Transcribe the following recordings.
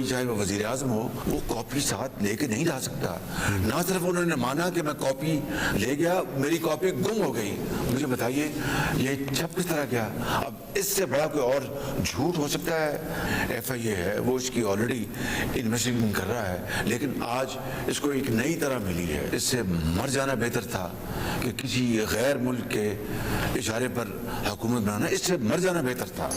कोई चाहे वो वजीर आजम हो, वो कॉपी साथ लेके नहीं जा सकता। ना सिर्फ उन्होंने माना कि मैं कॉपी ले गया, मेरी कॉपी गुम हो गई। मुझे बताइए ये छप किस तरह गया? अब इससे बड़ा कोई और झूठ हो सकता है? FIA है, वो इसकी ऑलरेडी इन्वेस्टिगेशन कर रहा है, लेकिन आज इसको एक नई तरह मिली है। इससे मर जाना बेहतर था कि किसी गैर मुल्क के इशारे पर हुकूमत बनाना, इससे मर जाना बेहतर था।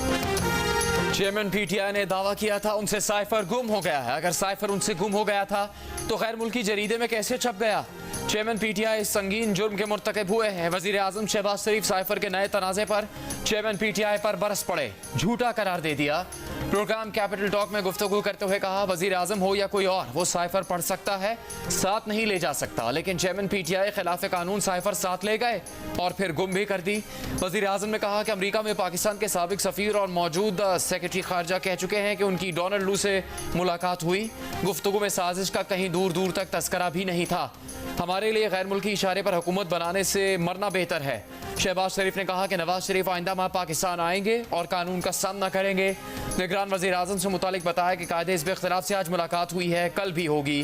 चेयरमैन PTI ने दावा किया था उनसे साइफर गुम हो गया है। अगर साइफर उनसे गुम हो गया था तो गैर मुल्की जरीदे में कैसे छप गया? चेयरमैन PTI संगीन जुर्म के मुर्तकब हुए हैं। वजीर आजम शहबाज शरीफ साइफर के नए तनाज़े पर चेयरमैन PTI पर बरस पड़े, झूठा करार दे दिया। प्रोग्राम कैपिटल टॉक में गुफ्तगू करते हुए कहा, वजीर आजम हो या कोई और, वो साइफर पढ़ सकता है, साथ नहीं ले जा सकता। लेकिन चेयरमैन PTI खिलाफ कानून साइफर साथ ले गए और फिर गुम भी कर दी। वजीर आजम ने कहा कि अमरीका में पाकिस्तान के साबिक सफ़ीर और मौजूद सेक्रेटरी खारजा कह चुके हैं कि उनकी डोनाल्ड लू से मुलाकात हुई। गुफ्तगू में साजिश का कहीं दूर दूर तक तस्करा भी नहीं था। हमारे लिए गैर मुल्की इशारे पर हुकूमत बनाने से मरना बेहतर है। शहबाज शरीफ ने कहा कि नवाज शरीफ आइंदा माह पाकिस्तान आएंगे और कानून का सामना करेंगे। निगरान वजीर आजम से मुतालिक बताया कि कायदे हिज़्ब इख्तिलाफ से आज मुलाकात हुई है, कल भी होगी।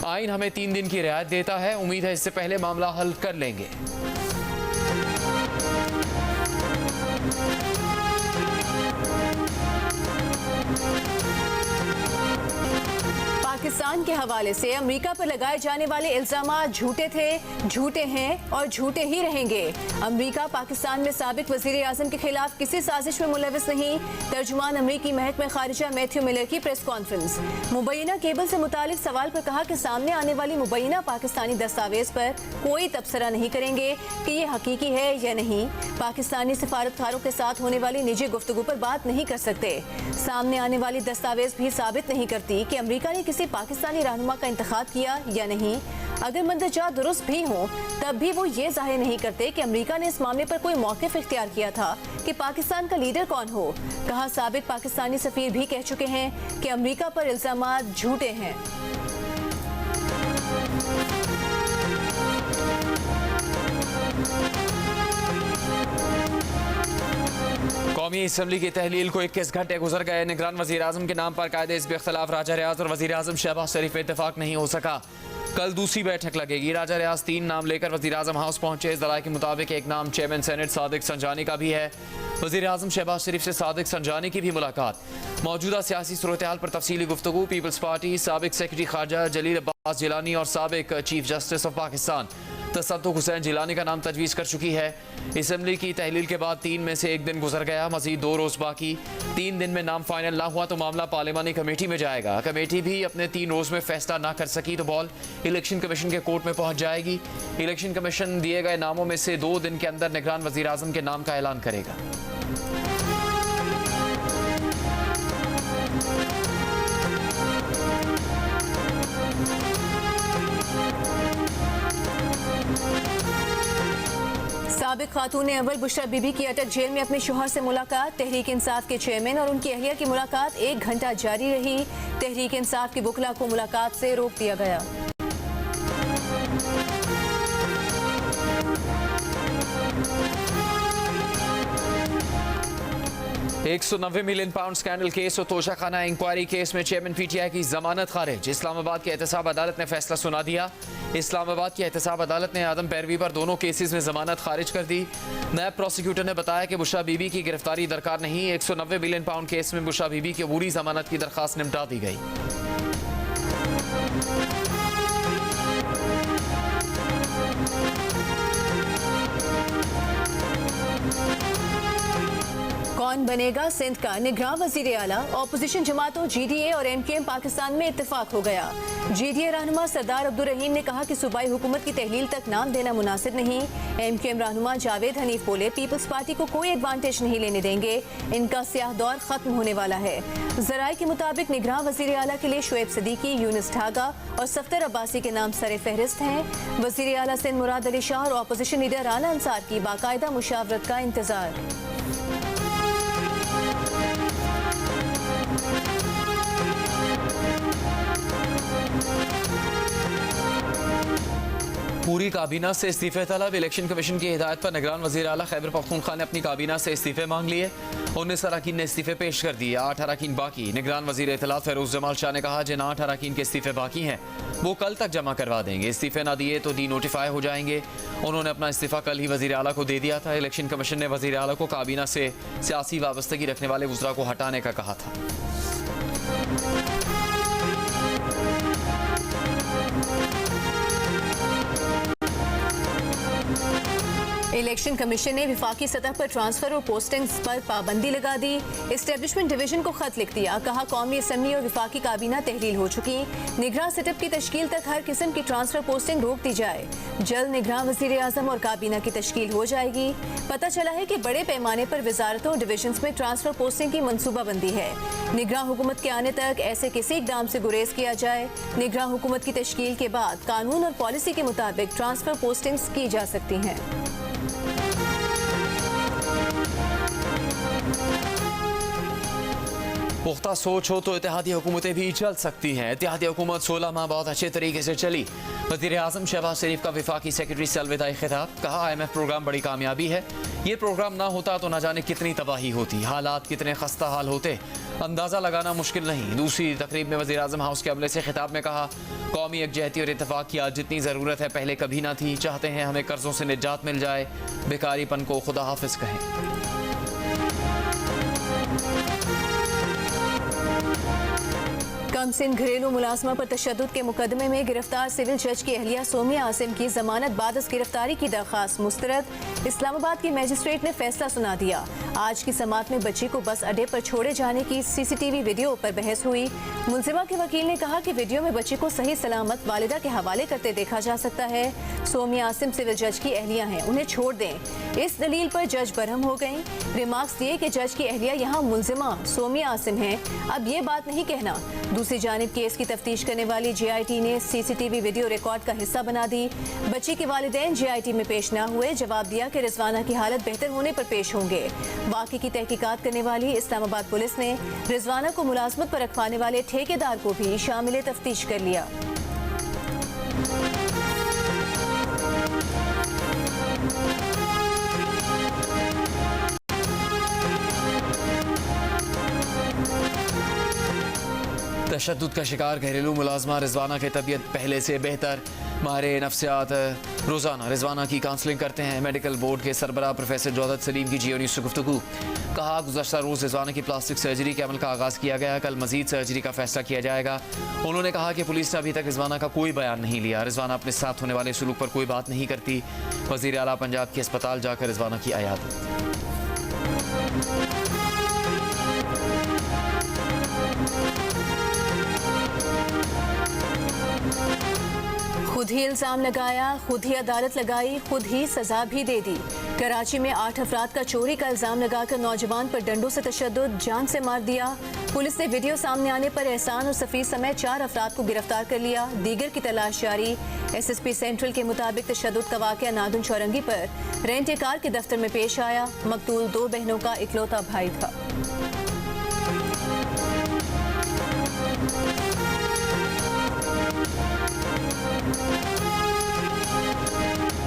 आइन हमें 3 दिन की रियायत देता है, उम्मीद है इससे पहले मामला हल कर लेंगे। पाकिस्तान के हवाले से अमेरिका पर लगाए जाने वाले इल्जामात झूठे थे, झूठे हैं और झूठे ही रहेंगे। अमेरिका पाकिस्तान में साबिक वजीर आजम के खिलाफ किसी साजिश में मुलविस नहीं। तर्जुमान अमेरिकी महकमा खारिजा मैथ्यू मिलर की प्रेस कॉन्फ्रेंस। मुबैना केबल से मुतालिक सवाल पर कहा कि सामने आने वाली मुबैना पाकिस्तानी दस्तावेज पर कोई तबसरा नहीं करेंगे कि ये हकीकी है या नहीं। पाकिस्तानी सिफारतकारों के साथ होने वाली निजी गुफ्तगू पर बात नहीं कर सकते। सामने आने वाली दस्तावेज भी साबित नहीं करती कि अमेरिका ने किसी पाकिस्तानी रहनुमा का इंतखाब किया या नहीं। अगर मंदरजात दुरुस्त भी हों तब भी वो ये जाहिर नहीं करते कि अमेरिका ने इस मामले पर कोई मौक़िफ़ इख्तियार किया था कि पाकिस्तान का लीडर कौन हो। कहा, साबिक पाकिस्तानी सफ़ीर भी कह चुके हैं कि अमेरिका पर इल्ज़ामात झूठे हैं। कौमी असम्बली की तहलील को 21 घंटे गुजर गए। निगरान वज़ीर आज़म के नाम पर कायदे हिज़्ब इख्तिलाफ राजा रियाज और वज़ीर आज़म शहबाज शरीफ में इत्तेफाक नहीं हो सका। कल दूसरी बैठक लगेगी। राजा रियाज 3 नाम लेकर वज़ीर आज़म हाउस पहुंचे। ज़राए के मुताबिक एक नाम चेयरमैन सेनेट सादिक संजानी का भी है। वज़ीर आज़म शहबाज शरीफ से सादिक संजानी की भी मुलाकात। मौजूदा सियासी सूरत हाल पर तफसीली गुफ्तगू। पीपल्स पार्टी, साबिक सेक्रेटरी खारजा जलील अब्बास जिलानी और साबिक chief justice of Pakistan Tassaduq Hussain Jilani का नाम तजवीज़ कर चुकी है। असम्बली की तहलील के बाद 3 में से 1 दिन गुजर गया, मज़ीद 2 रोज़ बाकी। 3 दिन में नाम फाइनल ना हुआ तो मामला पार्लिमानी कमेटी में जाएगा। कमेटी भी अपने 3 रोज़ में फैसला ना कर सकी तो बॉल इलेक्शन कमीशन के कोर्ट में पहुँच जाएगी। इलेक्शन कमीशन दिए गए नामों में से 2 दिन के अंदर निगरान वज़ीर आज़म के नाम का ऐलान करेगा। साबिक खातून अव्वल बुशरा बीबी की अटक जेल में अपने शोहर से मुलाकात। तहरीक इंसाफ के चेयरमैन और उनकी अहलिया की मुलाकात 1 घंटा जारी रही। तहरीक इंसाफ की वकला को मुलाकात से रोक दिया गया। 190 मिलियन पाउंड स्कैंडल केस और तोशाखाना इंक्वायरी केस में चेयरमैन PTI की जमानत खारिज। इस्लामाबाद की एहतसाब अदालत ने फैसला सुना दिया। इस्लामाबाद की एहतसाब अदालत ने आदम पैरवी पर दोनों केसेस में जमानत खारिज कर दी। नायब प्रोसिक्यूटर ने बताया कि बुशरा बीबी की गिरफ्तारी दरकार नहीं। 190 मिलियन पाउंड केस में बुशरा बीबी की अबूरी जमानत की दरखास्त निपटा दी गई। कौन बनेगा सिंध का निगरान वज़ीर आला? ऑपोजिशन जमातों GDA और MKM पाकिस्तान में इत्तेफाक हो गया। GDA रहनुमा सरदार अब्दुल रहीम ने कहा कि सूबाई हुकूमत की तहलील तक नाम देना मुनासिब नहीं। MKM रहनुमा जावेद हनीफ बोले, पीपल्स पार्टी को कोई एडवांटेज नहीं लेने देंगे, इनका स्याह दौर खत्म होने वाला है। ज़राए के मुताबिक निगरान वज़ीर आला के लिए शोएब सदीकी, यूनुस ढागा और सफ्तर अब्बासी के नाम सरे फहरिस्त हैं। वज़ीर आला सिंध मुराद अली शाह और ऑपोजिशन लीडर राना अंसार की बाकायदा मुशावरत का इंतजार। पूरी काबीना से इस्तीफे तलब। इलेक्शन कमीशन की हिदायत पर निगरान वज़ीर आला खैबर पख्तूनख्वा ने अपनी काबीना से इस्तीफे मांग लिए। 19 अरकान ने इस्तीफे पेश कर दिए, 8 अरकान बाकी। निगरान वजीर इत्तलात फेरोज जमाल शाह ने कहा जिन 8 अरकान के इस्तीफे बाकी हैं वो कल तक जमा करवा देंगे। इस्तीफे ना दिए तो डी नोटिफाई हो जाएंगे। उन्होंने अपना इस्तीफा कल ही वजीर आला को दे दिया था। इलेक्शन कमीशन ने वजीर आला को काबीना से सियासी वाबस्तगी रखने वाले वज़रा को हटाने का कहा था। इलेक्शन कमीशन ने विफाकी सतह पर ट्रांसफर और पोस्टिंग्स पर पाबंदी लगा दी। एस्टेब्लिशमेंट डिवीजन को खत लिख दिया, कहा कौमी असम्बली और विफाकी काबीना तहलील हो चुकी, निगरान सेटअप की तश्कील तक हर किस्म की ट्रांसफर पोस्टिंग रोक दी जाए। जल्द निगरान वजीर आजम और काबीना की तश्कील हो जाएगी। पता चला है कि बड़े पैमाने पर वजारतों और डिवीजन में ट्रांसफर पोस्टिंग की मनसूबाबंदी है। निगरान हुकूमत के आने तक ऐसे किसी इकदाम से गुरेज किया जाए। निगरान हुकूमत की तश्कील के बाद कानून और पॉलिसी के मुताबिक ट्रांसफर पोस्टिंग्स की जा सकती हैं। पुख्ता सोच हो तो इत्तेहादी हुकूमतें भी चल सकती हैं। इत्तेहादी हुकूमत 16 माह बहुत अच्छे तरीके से चली। वज़ीर आज़म शहबाज शरीफ का विफाकी सेक्रेटरी से अलविदाई खिताब, कहा IMF प्रोग्राम बड़ी कामयाबी है। ये प्रोग्राम ना होता तो ना जाने कितनी तबाही होती, हालात कितने खस्ता हाल होते, अंदाज़ा लगाना मुश्किल नहीं। दूसरी तकरीब में वज़ीर आज़म हाउस के अमले से खिताब में कहा कौमी यकजहती और इत्तेफाक की आज जितनी ज़रूरत है पहले कभी ना थी। चाहते हैं हमें कर्जों से निजात मिल जाए, बेकारीपन को खुदा हाफिज कहें। कमसिन घरेलू मुलाजमा पर तशद्दुद के मुकदमे में गिरफ्तार सिविल जज की अहलिया सोमिया आसिम की जमानत बाद गिरफ्तारी की दरख्वास्त मुस्तरद। इस्लामाबाद की मजिस्ट्रेट ने फैसला सुना दिया। आज की समात में बच्ची को बस अड्डे पर छोड़े जाने की CCTV वीडियो पर बहस हुई। मुलजिमा के वकील ने कहा कि वीडियो में बच्ची को सही सलामत वालिदा के हवाले करते देखा जा सकता है। सोमिया आसिम सिविल जज की अहलिया हैं, उन्हें छोड़ दें। इस दलील पर जज बरहम हो गई। रिमार्क्स दिए कि जज की अहलिया यहाँ मुलजिमा सोमिया आसिम है, अब ये बात नहीं कहना। दूसरी जानिब केस की तफ्तीश करने वाली GIT ने CCTV वीडियो रिकॉर्ड का हिस्सा बना दी। बच्ची के वालिदैन GIT में पेश न हुए, जवाब दिया कि रिजवाना की हालत बेहतर होने पर पेश होंगे। वाक़े की तहकीकात करने वाली इस्लामाबाद पुलिस ने रिजवाना को मुलाजमत पर रखवाने वाले ठेकेदार को भी शामिल तफ्तीश कर लिया। तशद्दुद का शिकार घरेलू मुलाजमा रिजवाना की तबीयत पहले से बेहतर। माहिर नफ्सियात रोज़ाना रिजवाना की काउंसलिंग करते हैं। मेडिकल बोर्ड के सरबराह प्रोफेसर जौहरत सलीम की GO न्यूज़ से गुफ्तगू, कहा गुज़श्ता रोज़ रिजवाना की प्लास्टिक सर्जरी के अमल का आगाज़ किया गया, कल मजीद सर्जरी का फैसला किया जाएगा। उन्होंने कहा कि पुलिस ने अभी तक रिजवाना का कोई बयान नहीं लिया। रिजवाना अपने साथ होने वाले सलूक पर कोई बात नहीं करती। वज़ीर आला पंजाब के अस्पताल जाकर रिजवाना की आयात। खुद ही इल्जाम लगाया, खुद ही अदालत लगाई, खुद ही सजा भी दे दी। कराची में 8 अफराद का चोरी का इल्जाम लगाकर नौजवान पर डंडों से तशद्दुद, जान से मार दिया। पुलिस ने वीडियो सामने आने पर एहसान और सफीर समेत 4 अफराद को गिरफ्तार कर लिया। दीगर की तलाश जारी। SSP सेंट्रल के मुताबिक तशद्दुद का वाक़या नादुन चौरंगी पर रेंट ए कार के दफ्तर में पेश आया। मकतूल 2 बहनों का इकलौता भाई था।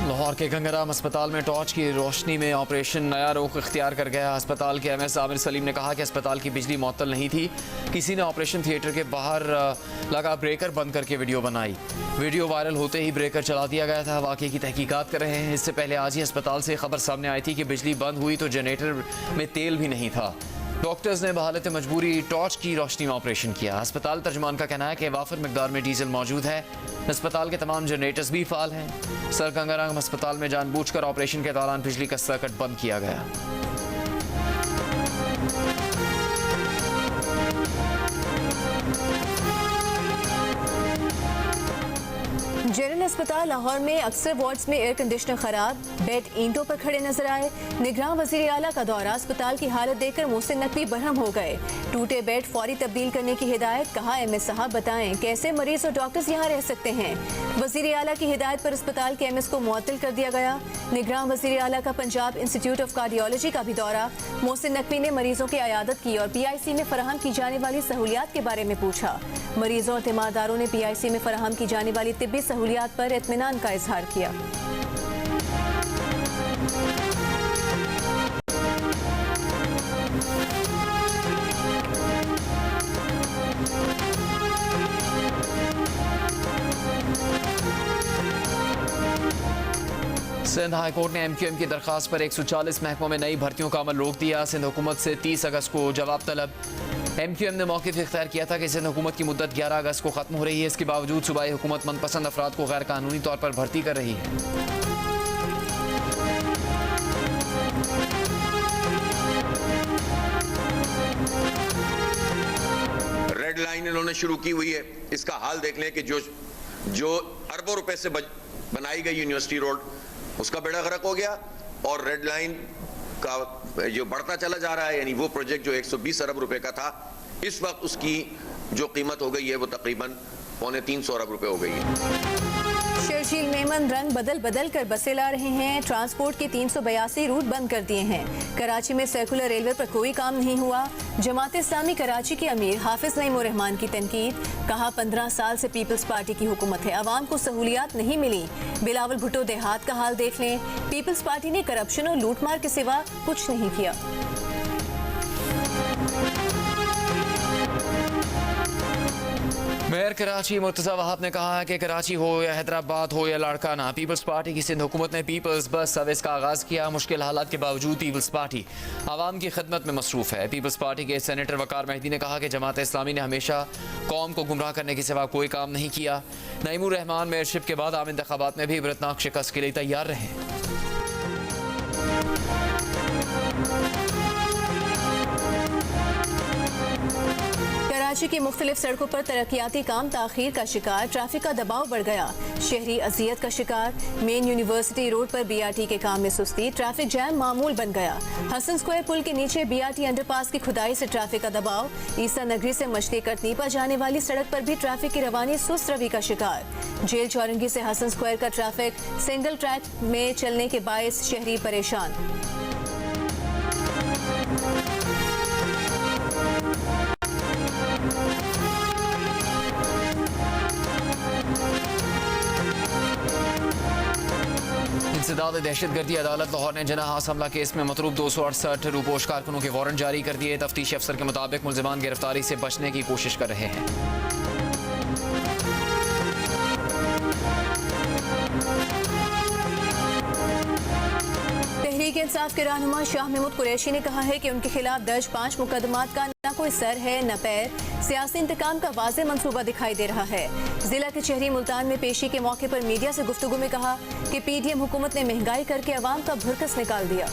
लाहौर के गंगाराम अस्पताल में टॉर्च की रोशनी में ऑपरेशन नया रुख इख्तियार कर गया। अस्पताल के MS आमिर सलीम ने कहा कि अस्पताल की बिजली मुअत्तल नहीं थी, किसी ने ऑपरेशन थिएटर के बाहर लगा ब्रेकर बंद करके वीडियो बनाई। वीडियो वायरल होते ही ब्रेकर चला दिया गया था। वाक़े की तहकीकात कर रहे हैं। इससे पहले आज ही अस्पताल से खबर सामने आई थी कि बिजली बंद हुई तो जनरेटर में तेल भी नहीं था। डॉक्टर्स ने बहालत मजबूरी टॉर्च की रोशनी में ऑपरेशन किया। अस्पताल तर्जुमान का कहना है कि वाफर मिकदार में डीजल मौजूद है। अस्पताल के तमाम जनरेटर्स भी फाल हैं। सर गंगाराम अस्पताल में जानबूझकर ऑपरेशन के दौरान बिजली का सर्किट बंद किया गया। जनरल अस्पताल लाहौर में अक्सर वार्ड्स में एयर कंडीशनर खराब, बेड ईंटों पर खड़े नजर आए। निगरान वजीर आला का दौरा, अस्पताल की हालत देखकर मोहसिन नकवी बरहम हो गए। टूटे बेड फौरी तब्दील करने की हिदायत, कहा MS साहब बताएं कैसे मरीज और डॉक्टर्स यहाँ रह सकते हैं। वजीर आला की हिदायत पर अस्पताल के MS को मुअत्तल कर दिया गया। निगरान वजीर आला का पंजाब इंस्टीट्यूट ऑफ कार्डियोलॉजी का भी दौरा, मोहसिन नकवी ने मरीजों की अयादत की और PIC में फराहम की जाने वाली सहूलियात के बारे में पूछा। मरीजों और तीमारदारों ने PIC में फराहम की जाने वाली तिब्बी सहूलियात पर इत्मीनान का इजहार किया। सिंध हाई कोर्ट ने MQM की दरख्वास्त पर 140 महकमों में नई भर्तियों का अमल रोक दिया। सिंध हुकूमत से 30 अगस्त को जवाब तलब। MQM ने मौक़िफ़ इख्तियार किया था कि सिंध हुकूमत की मुद्दत 11 अगस्त को ख़त्म हो रही है। इसके बावजूद सूबाई हुकूमत मनपसंद अफराद को गैर कानूनी तौर पर भर्ती कर रही है। रेड लाइन इन्होंने शुरू की हुई है। इसका हाल देख लें कि जो अरबों रुपए से बनाई गई यूनिवर्सिटी रोड, उसका बेड़ा गर्क हो गया और रेड लाइन का जो बढ़ता चला जा रहा है, यानी वो प्रोजेक्ट जो 120 अरब रुपए का था, इस वक्त उसकी जो कीमत हो गई है वो तकरीबन 350 अरब रुपए हो गई है। शर्जील मेमन रंग बदल बदल कर बसें ला रहे हैं। ट्रांसपोर्ट के 382 रूट बंद कर दिए हैं। कराची में सर्कुलर रेलवे पर कोई काम नहीं हुआ। जमात इस्लामी कराची के अमीर हाफिज नईम उर रहमान की तनकीद। कहा 15 साल से पीपल्स पार्टी की हुकूमत है, आवाम को सहूलियात नहीं मिली। बिलावल भुट्टो देहात का हाल देख लें। पीपल्स पार्टी ने करप्शन और लूटमार के सिवा कुछ नहीं किया। मेयर कराची मुर्तज़ा वहाब ने कहा है कि कराची हो या हैदराबाद हो या लाड़काना, पीपल्स पार्टी की सिंध हुकूमत ने पीपल्स बस सर्विस का आगाज़ किया। मुश्किल हालात के बावजूद पीपल्स पार्टी आवाम की खिदमत में मसरूफ़ है। पीपल्स पार्टी के सेनेटर वकार मेहदी ने कहा कि जमात इस्लामी ने हमेशा कौम को गुमराह करने के सिवा कोई काम नहीं किया। नईम उर रहमान मेयरशिप के बाद आम इंतखाबात में भी इबरतनाक शिकस्त के लिए तैयार रहे। कराची की मुख्तलिफ सड़कों पर तरक्याती काम ताखीर का शिकार। ट्रैफिक का दबाव बढ़ गया। शहरी अजियत का शिकार। मेन यूनिवर्सिटी रोड पर BRT के काम में सुस्ती। ट्रैफिक जैम मामूल बन गया। हसन स्क्वायर पुल के नीचे BRT अंडरपास की खुदाई से ट्रैफिक का दबाव। ईसा नगरी से मछली कटनीपा जाने वाली सड़क पर भी ट्रैफिक की रवानी सुस्त रवि का शिकार। जेल चौरंगी से हसन स्क्वायर का ट्रैफिक सिंगल ट्रैक में चलने के बायस शहरी परेशान। इंसदाद दहशतगर्दी अदालत लाहौर ने जना हास हमला केस में मतरूब 268 रूपोश कारकुनों के वारंट जारी कर दिए। तफ्तीशी अफसर के मुताबिक मुलजिमान गिरफ्तारी से बचने की कोशिश कर रहे हैं। तहरीक इंसाफ के रहनुमा शाह महमूद कुरैशी ने कहा है कि उनके खिलाफ दर्ज 5 मुकदमात का न कोई सर है न पैर। सियासी इंतकाम का वाज़ेह मंसूबा दिखाई दे रहा है। जिला के शहरी मुल्तान में पेशी के मौके पर मीडिया से गुफ्तगू में कहा कि PDM हुकूमत ने महंगाई करके अवाम का भुरकस निकाल दिया।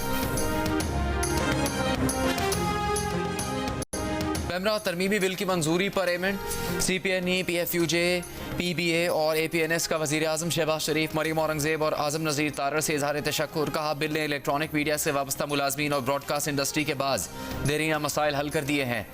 पेमरा तरमीमी बिल की मंजूरी पर एमेंट। CPNE, PFUJ, PBA और APNS का वज़ीर आज़म शहबाज शरीफ, मरीम औरंगजेब और आज़म नज़ीर तारर से इजहार तशक्कुर। कहा बिल ने इलेक्ट्रॉनिक मीडिया से वाबस्ता मुलाजमीन और ब्रॉडकास्ट इंडस्ट्री के बाज़ देरीना मसाइल हल कर दिए हैं।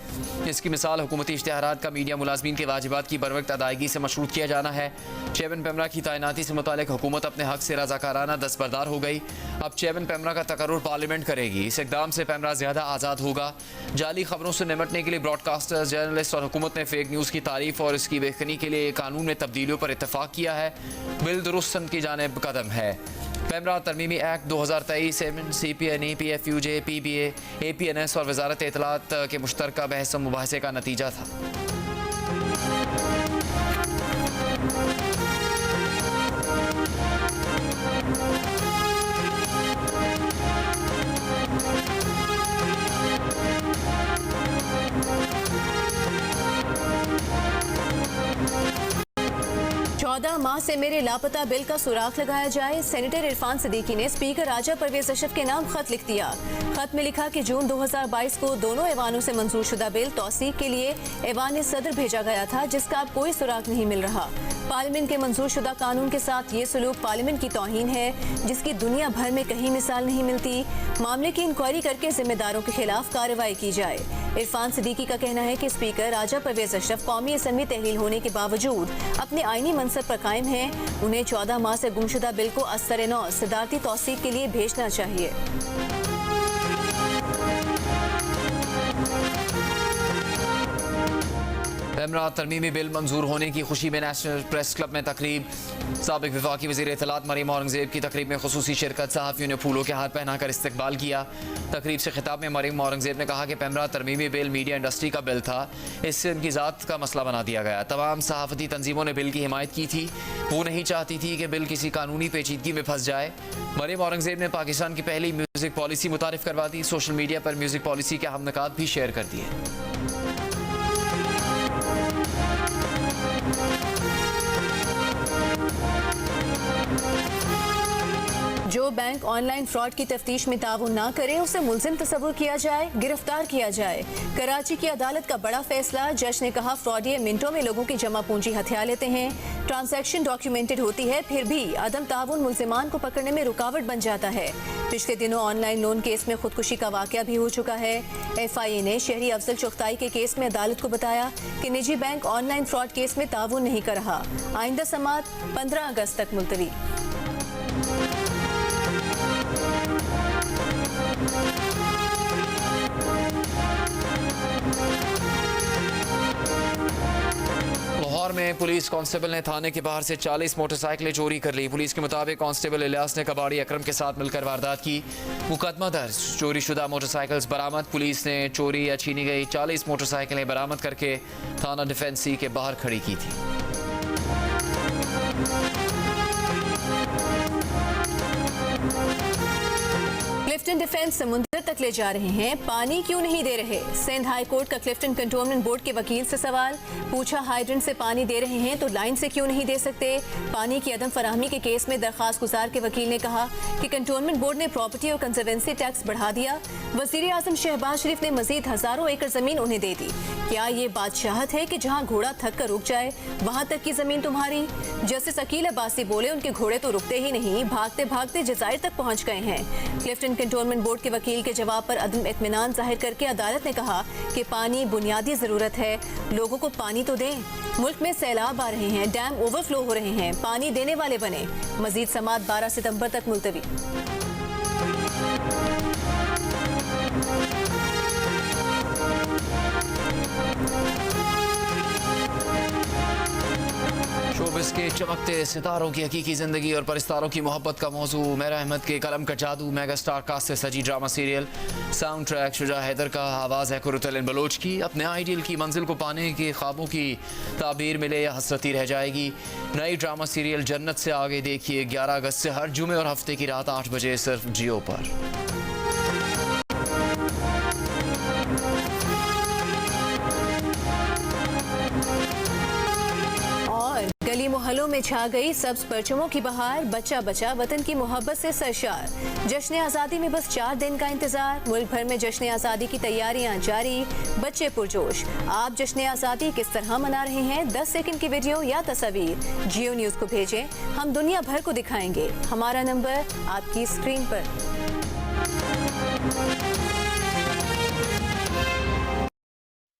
इसकी मिसाल हुकूमती इश्तिहारात का मीडिया मुलाजमीन के वाजिबात की बरवक्त अदायगी से मशरूत किया जाना है। चेयरमैन पेमरा की तैनाती से मुतालिक हुकूमत अपने हक से रज़ाकाराना दस्तबरदार हो गई। अब चेयरमैन पेमरा का तकर्रुर पार्लियामेंट करेगी। इस इक़दाम से पेमरा ज़्यादा आज़ाद होगा। जाली खबरों से निपटने के लिए ब्रॉडकास्टर्स, जर्नलिस्ट और हुकूमत ने फेक न्यूज़ की तारीफ और इसकी बेखनी के लिए कानून में तब्दीलियों पर इत्तफाक किया है। बिल दुरुस्त की जानिब कदम है। पेमरा तरमीमी act 2023 CPNE, PFUJ, PBA, APNS और वजारत इत्तलात के मुश्तरका बहस और मुबाहसे का नतीजा था। माह से मेरे लापता बिल का सुराख लगाया जाए। सेनेटर इरफान सिद्दीकी ने स्पीकर राजा परवेज अशरफ के नाम खत लिख दिया। खत में लिखा कि जून 2022 को दोनों ऐवानों से मंजूर शुदा बिल तौसीक के लिए ऐवान सदर भेजा गया था, जिसका अब कोई सुराग नहीं मिल रहा। पार्लियामेंट के मंजूर शुदा कानून के साथ ये सलूक पार्लियामेंट की तौहीन है, जिसकी दुनिया भर में कहीं मिसाल नहीं मिलती। मामले की इंक्वायरी करके जिम्मेदारों के खिलाफ कार्रवाई की जाए। इरफान सिद्दीकी का कहना है कि स्पीकर राजा परवेज अशरफ कौमी असम्बली तहलील होने के बावजूद अपने आईनी मनसब पर कायम है। उन्हें 14 माह से गुमशुदा बिल को असर नौ सदारती तौसीक के लिए भेजना चाहिए। पैमरा तरमीमी बिल मंजूर होने की खुशी में नेशनल प्रेस क्लब में तकरीब। साबिक वफाकी वज़ीर इत्तलात मरीम औरंगज़ेब की तकरीब में खुसूसी शिरकत। सहाफ़ियों ने फूलों के हार पहनाकर इस्तकबाल किया। तकरीब से खिताब में मरीम औरंगज़ेब ने कहा कि पैमरा तरमीमी बिल मीडिया इंडस्ट्री का बिल था, इससे उनकी ज़ात का मसला बना दिया गया। तमाम सहाफ़ती तंजीमों ने बिल की हिमायत की थी। वो नहीं चाहती थी कि बिल किसी कानूनी पेचीदगी में फंस जाए। मरीम औरंगज़ेब ने पाकिस्तान की पहली म्यूज़िक पॉलिसी मुतारिफ करवा दी। सोशल मीडिया पर म्यूज़िक पॉलिसी के अहम निकात भी शेयर कर दिए। जो बैंक ऑनलाइन फ्रॉड की तफ्तीश में ताउन ना करे उसे मुलजिम तस्वुर किया जाए, गिरफ्तार किया जाए। कराची की अदालत का बड़ा फैसला। जज ने कहा फ्रॉडिये मिनटों में लोगों की जमा पूंजी हथिया लेते हैं, ट्रांजैक्शन डॉक्यूमेंटेड होती है, फिर भी अदम ताउन मुलजिमान को पकड़ने में रुकावट बन जाता है। पिछले दिनों ऑनलाइन लोन केस में खुदकुशी का वाकया भी हो चुका है। FIA ने शहरी अफजल चुगताई के केस में अदालत को बताया कि निजी बैंक ऑनलाइन फ्रॉड केस में ताउन नहीं कर रहा। आइंदा समाअत 15 अगस्त तक मुलतवी। लाहौर में पुलिस कांस्टेबल ने थाने के बाहर से 40 मोटरसाइकिलें चोरी कर ली। पुलिस के मुताबिक कांस्टेबल इलियास ने कबाड़ी अकरम के साथ मिलकर वारदात की। मुकदमा दर्ज। चोरी शुदा मोटरसाइकिल्स बरामद। पुलिस ने चोरी या छीनी गई 40 मोटरसाइकिलें बरामद करके थाना डिफेंस सी के बाहर खड़ी की थी। क्लिफ्टन डिफेंस समुंदर तक ले जा रहे हैं, पानी क्यों नहीं दे रहे? सिंध हाई कोर्ट का क्लिफ्टन कंटोनमेंट बोर्ड के वकील से सवाल। पूछा हाइड्रेंट से पानी दे रहे हैं तो लाइन से क्यों नहीं दे सकते? पानी की अदम फराहमी के केस में दरखास्त गुजार के वकील ने कहा कि कंटोनमेंट बोर्ड ने प्रॉपर्टी और कंजर्वेंसी टैक्स बढ़ा दिया। वजीर आजम शहबाज शरीफ ने मजीद हजारों एकड़ जमीन उन्हें दे दी। क्या ये बादशाहत है कि जहाँ घोड़ा थक कर रुक जाए वहाँ तक की जमीन तुम्हारी? जस्टिस अकील अब्बासी बोले उनके घोड़े तो रुकते ही नहीं, भागते भागते जजायर तक पहुँच गए हैं। क्लिफ्टन कंटोनमेंट बोर्ड के वकील के जवाब पर अदम इत्मीनान जाहिर करके अदालत ने कहा कि पानी बुनियादी जरूरत है, लोगों को पानी तो दें। मुल्क में सैलाब आ रहे हैं, डैम ओवरफ्लो हो रहे हैं, पानी देने वाले बने। मजीद समाअत 12 सितंबर तक मुलतवी। शोबिस के चमकते सितारों की हकीकी जिंदगी और परिस्तारों की मोहब्बत का मौजू। मेरा अहमद के कलम का जादू मेगा स्टार कास्ट से सजी drama serial. Sound track Shuja Haider का, आवाज़ है कुरतुल बलोच की। अपने आइडियल की मंजिल को पाने के ख्वाबों की ताबीर मिले या हसरती रह जाएगी। नई ड्रामा सीरियल जन्नत से आगे देखिए 11 अगस्त से हर जुमे और हफ्ते की रात 8 बजे सिर्फ जियो पर। गली मोहल्लों में छा गई सब्ज परचमों की बहार। बच्चा बच्चा वतन की मोहब्बत से सरशार। जश्न आज़ादी में बस 4 दिन का इंतजार। मुल्क भर में जश्न आज़ादी की तैयारियां जारी, बच्चे पुरजोश। आप जश्न आज़ादी किस तरह मना रहे हैं? 10 सेकंड की वीडियो या तस्वीर जियो न्यूज़ को भेजें, हम दुनिया भर को दिखाएंगे। हमारा नंबर आपकी स्क्रीन पर।